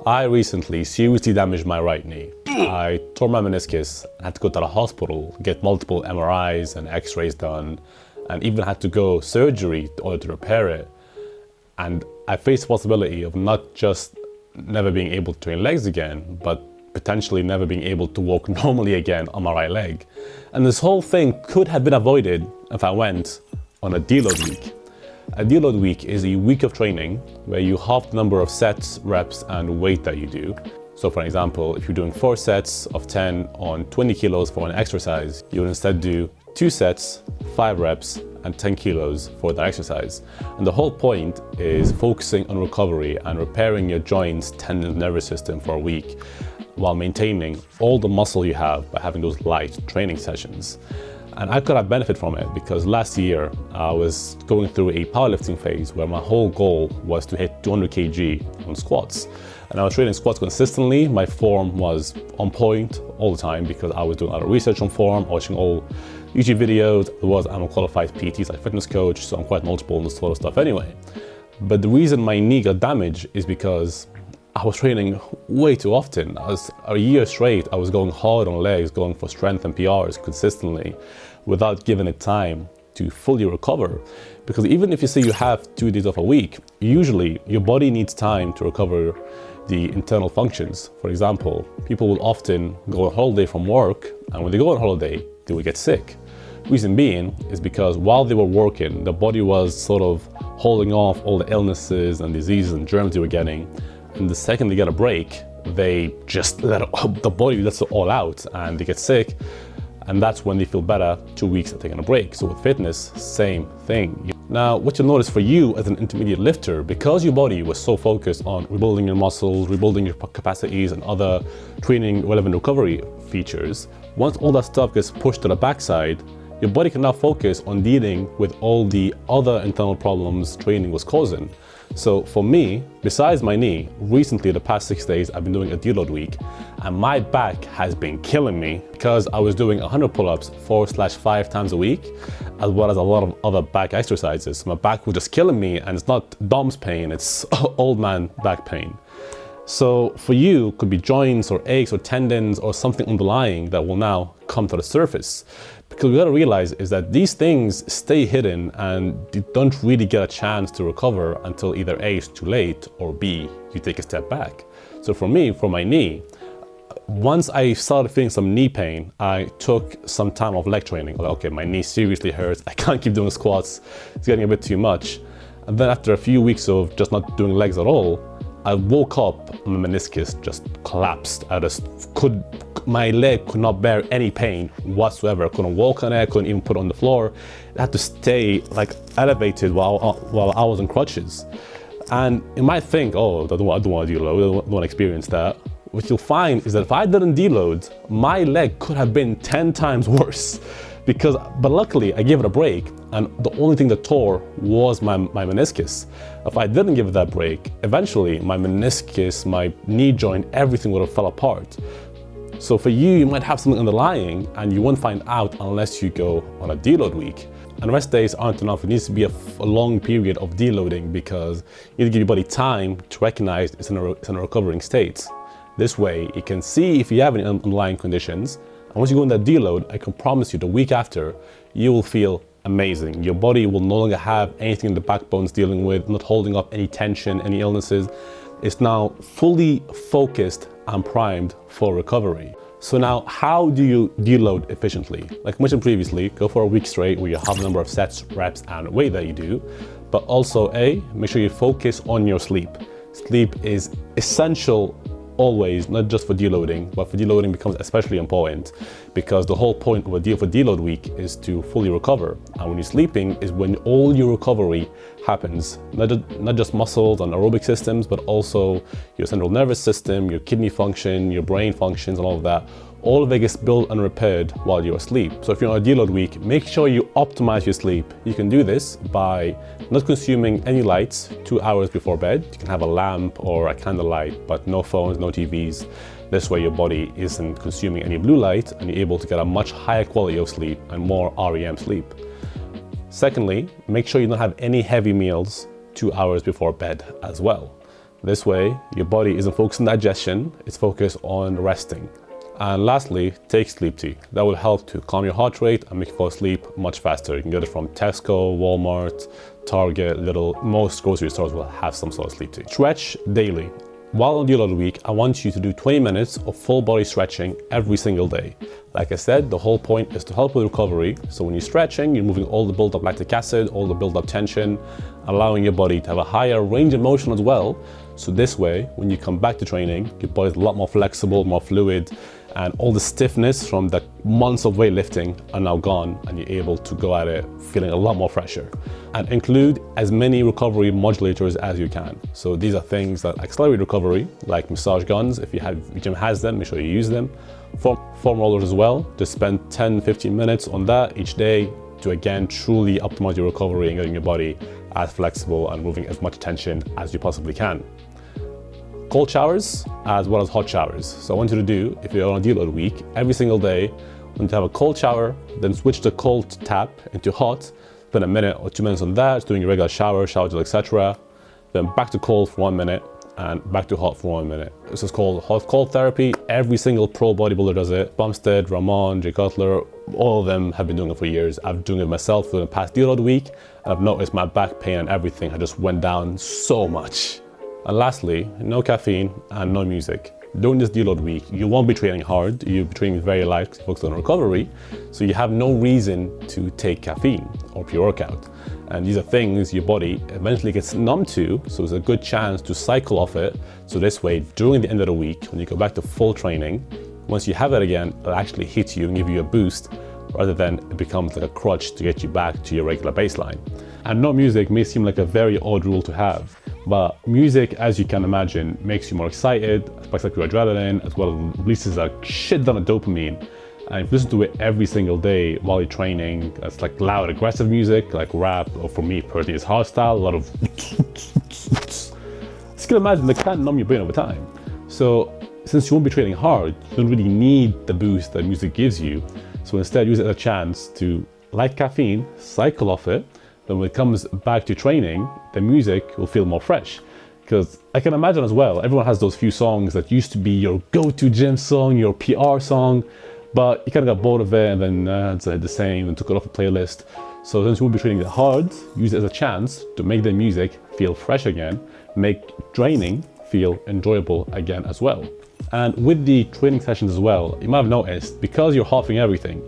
I recently seriously damaged my right knee. I tore my meniscus, had to go to the hospital, get multiple MRIs and x-rays done, and even had to go surgery in order to repair it. And I faced the possibility of not just never being able to train legs again, but potentially never being able to walk normally again on my right leg. And this whole thing could have been avoided if I went on a deload week. A deload week is a week of training where you halve the number of sets, reps, and weight that you do. So for example, if you're doing 4 sets of 10 on 20 kilos for an exercise, you would instead do 2 sets, 5 reps, and 10 kilos for that exercise. And the whole point is focusing on recovery and repairing your joints, tendons, nervous system for a week while maintaining all the muscle you have by having those light training sessions. And I could have benefited from it because last year I was going through a powerlifting phase where my whole goal was to hit 200 kg on squats. And I was training squats consistently. My form was on point all the time because I was doing a lot of research on form, watching all YouTube videos. I'm a qualified PT, like fitness coach, so I'm quite knowledgeable in this sort of stuff anyway. But the reason my knee got damaged is because I was training way too often. A year straight, I was going hard on legs, going for strength and PRs consistently without giving it time to fully recover. Because even if you say you have 2 days off a week, usually your body needs time to recover the internal functions. For example, people will often go on holiday from work, and when they go on holiday, they will get sick. Reason being is because while they were working, the body was sort of holding off all the illnesses and diseases and germs they were getting. And the second they get a break, they just the body lets it all out and they get sick. And that's when they feel better 2 weeks after taking a break. So with fitness, same thing. Now, what you'll notice for you as an intermediate lifter, because your body was so focused on rebuilding your muscles, rebuilding your capacities and other training relevant recovery features, once all that stuff gets pushed to the backside, your body can now focus on dealing with all the other internal problems training was causing. So for me, besides my knee, recently the past 6 days, I've been doing a deload week and my back has been killing me because I was doing 100 pull-ups 4/5 times a week, as well as a lot of other back exercises. My back was just killing me, and it's not DOMS pain, it's old man back pain. So for you, it could be joints or aches or tendons or something underlying that will now come to the surface. Because we gotta realize is that these things stay hidden and you don't really get a chance to recover until either A, it's too late, or B, you take a step back. So for me, for my knee, once I started feeling some knee pain, I took some time off leg training. Like, okay, my knee seriously hurts, I can't keep doing squats, it's getting a bit too much. And then after a few weeks of just not doing legs at all, I woke up and my meniscus just collapsed. My leg could not bear any pain whatsoever. I couldn't walk on it, couldn't even put it on the floor. I had to stay like elevated while I was on crutches. And you might think, oh, I don't want to deload, I don't want to experience that. What you'll find is that if I didn't deload, my leg could have been 10 times worse. But luckily I gave it a break, and the only thing that tore was my meniscus. If I didn't give it that break, eventually my meniscus, my knee joint, everything would have fell apart. So for you, you might have something underlying and you won't find out unless you go on a deload week. And rest days aren't enough. It needs to be a long period of deloading because you need to give your body time to recognize it's in a recovering state. This way, you can see if you have any underlying conditions. And once you go in that deload, I can promise you the week after, you will feel amazing. Your body will no longer have anything in the backbones dealing with, not holding up any tension, any illnesses. It's now fully focused and primed for recovery. So now, how do you deload efficiently? Like mentioned previously, go for a week straight where you have the number of sets, reps, and weight that you do. But also make sure you focus on your sleep. Sleep is essential always, not just for deloading, but for deloading becomes especially important because the whole point of a deload week is to fully recover. And when you're sleeping is when all your recovery happens, not just muscles and aerobic systems, but also your central nervous system, your kidney function, your brain functions, and all of that. All of it gets built and repaired while you're asleep. So if you're on a deload week, make sure you optimize your sleep. You can do this by not consuming any lights 2 hours before bed. You can have a lamp or a candlelight, but no phones, no TVs. This way your body isn't consuming any blue light and you're able to get a much higher quality of sleep and more REM sleep. Secondly, make sure you don't have any heavy meals 2 hours before bed as well. This way, your body isn't focused on digestion, it's focused on resting. And lastly, take sleep tea. That will help to calm your heart rate and make you fall asleep much faster. You can get it from Tesco, Walmart, Target, Lidl. Most grocery stores will have some sort of sleep tea. Stretch daily. While on Deload week, I want you to do 20 minutes of full body stretching every single day. Like I said, the whole point is to help with recovery. So when you're stretching, you're moving all the built up lactic acid, all the built up tension, allowing your body to have a higher range of motion as well. So this way, when you come back to training, your body's a lot more flexible, more fluid, and all the stiffness from the months of weightlifting are now gone, and you're able to go at it feeling a lot more fresher. And include as many recovery modulators as you can. So these are things that accelerate recovery, like massage guns. If your gym has them, make sure you use them. Foam rollers as well. Just spend 10-15 minutes on that each day to again truly optimize your recovery and getting your body as flexible and moving as much tension as you possibly can. Cold showers as well as hot showers. So I want you to do, if you're on a Deload week, every single day, when you have a cold shower, then switch the cold tap into hot, spend a minute or 2 minutes on that, doing your regular shower gel, etc. Then back to cold for 1 minute and back to hot for 1 minute. This is called hot cold therapy. Every single pro bodybuilder does it. Bumstead, Ramon, Jay Cutler, all of them have been doing it for years. I've been doing it myself for the past Deload week, and I've noticed my back pain and everything had just went down so much. And lastly, no caffeine and no music. During this Deload week, you won't be training hard, you'll be training very light, focused on recovery, so you have no reason to take caffeine or pre-workout. And these are things your body eventually gets numb to, so it's a good chance to cycle off it. So this way, during the end of the week, when you go back to full training, once you have it again, it'll actually hit you and give you a boost, rather than it becomes like a crutch to get you back to your regular baseline. And no music may seem like a very odd rule to have, but music, as you can imagine, makes you more excited, spikes up your adrenaline, as well as releases a shit ton of dopamine. And if you listen to it every single day while you're training, it's like loud, aggressive music, like rap, or for me personally, it's hardstyle, a lot of just can imagine that can numb your brain over time. So since you won't be training hard, you don't really need the boost that music gives you. So instead, use it as a chance to, like caffeine, cycle off it. Then when it comes back to training, the music will feel more fresh. Because I can imagine as well, everyone has those few songs that used to be your go-to gym song, your PR song, but you kind of got bored of it and then it's the same and took it off the playlist. So since you will be training it hard, use it as a chance to make the music feel fresh again, make training feel enjoyable again as well. And with the training sessions as well, you might have noticed, because you're halving everything,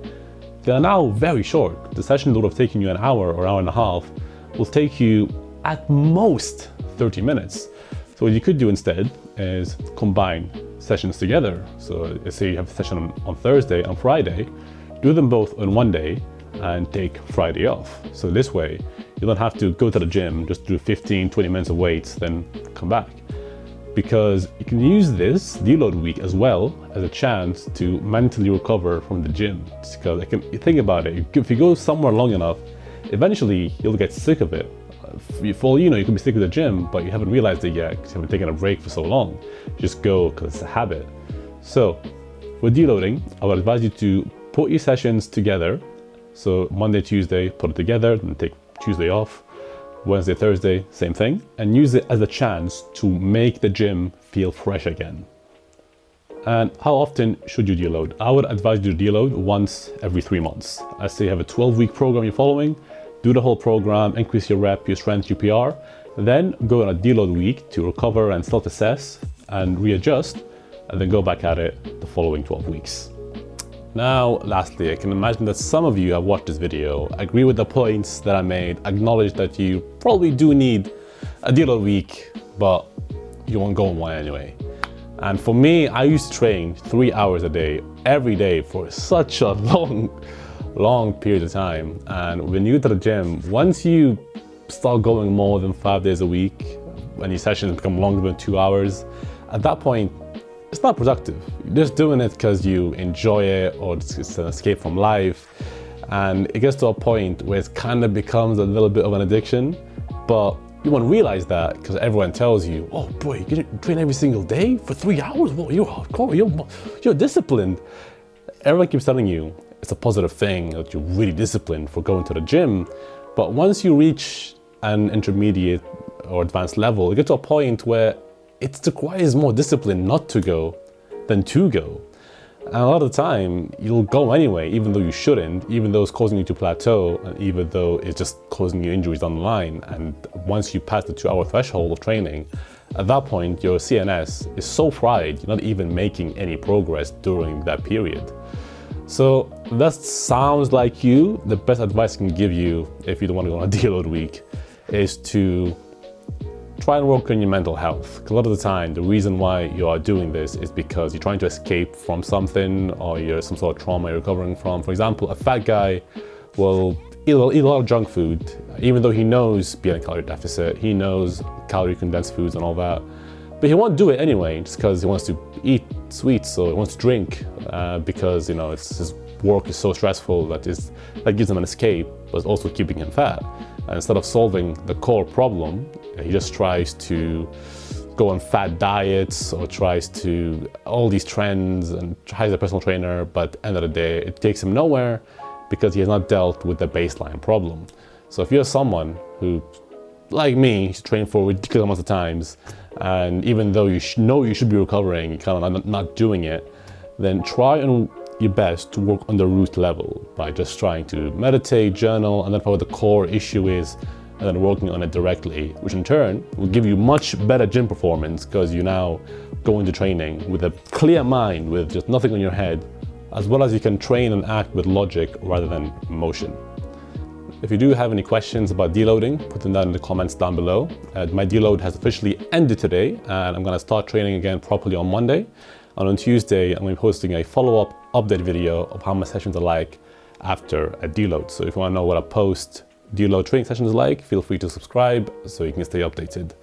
they are now very short. The session that would have taken you an hour or hour and a half will take you at most 30 minutes. So what you could do instead is combine sessions together. So let's say you have a session on Thursday and Friday, do them both on one day and take Friday off. So this way, you don't have to go to the gym, just do 15-20 minutes of weights, then come back. Because you can use this Deload week as well as a chance to mentally recover from the gym. Because you think about it, if you go somewhere long enough, eventually you'll get sick of it. For all you know, you could be sick of the gym, but you haven't realized it yet because you haven't taken a break for so long. You just go because it's a habit. So with deloading, I would advise you to put your sessions together. So Monday, Tuesday, put it together, then take Tuesday off. Wednesday, Thursday, same thing, and use it as a chance to make the gym feel fresh again. And how often should you deload? I would advise you to deload once every 3 months. Let's say you have a 12-week program you're following, do the whole program, increase your rep, your strength, your PR, then go on a deload week to recover and self-assess and readjust, and then go back at it the following 12 weeks. Now, lastly, I can imagine that some of you have watched this video, agree with the points that I made, acknowledge that you probably do need a Deload week, but you won't go on one anyway. And for me, I used to train 3 hours a day, every day for such a long period of time. And when you get to the gym, once you start going more than 5 days a week, and your sessions become longer than 2 hours, at that point, it's not productive. You're just doing it because you enjoy it or it's an escape from life. And it gets to a point where it kind of becomes a little bit of an addiction, but you won't realize that because everyone tells you, oh boy, you train every single day for 3 hours? Well, you're hardcore, you're disciplined. Everyone keeps telling you it's a positive thing that you're really disciplined for going to the gym. But once you reach an intermediate or advanced level, you get to a point where it requires more discipline not to go than to go. And a lot of the time, you'll go anyway, even though you shouldn't, even though it's causing you to plateau, and even though it's just causing you injuries down the line. And once you pass the 2-hour threshold of training, at that point, your CNS is so fried, you're not even making any progress during that period. So that sounds like you. The best advice I can give you, if you don't want to go on a deload week, is to try and work on your mental health. A lot of the time, the reason why you are doing this is because you're trying to escape from something, or you're some sort of trauma you're recovering from. For example, a fat guy will eat a lot of junk food, even though he knows being in a calorie deficit, he knows calorie condensed foods and all that, but he won't do it anyway, just because he wants to eat sweets, or he wants to drink, because his work is so stressful that gives him an escape, but it's also keeping him fat. And instead of solving the core problem, he just tries to go on fat diets, or tries to all these trends, and hires a personal trainer, but at the end of the day, it takes him nowhere because he has not dealt with the baseline problem. So if you're someone who, like me, has trained for ridiculous amounts of times, and even though you know you should be recovering, you're kind of not doing it, then try your best to work on the root level by just trying to meditate, journal, and then what the core issue is, and then working on it directly, which in turn will give you much better gym performance, because you now go into training with a clear mind, with just nothing on your head, as well as you can train and act with logic rather than emotion. If you do have any questions about deloading, put them down in the comments down below. My deload has officially ended today, and I'm going to start training again properly on Monday. And on Tuesday, I'm going to be posting a follow-up update video of how my sessions are like after a deload. So if you want to know what a post-deload training session is like, feel free to subscribe so you can stay updated.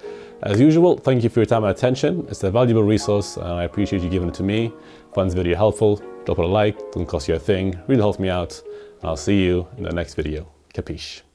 As usual, thank you for your time and attention. It's a valuable resource, and I appreciate you giving it to me. Find this video helpful, drop it a like, doesn't cost you a thing, really helps me out. I'll see you in the next video. Capiche?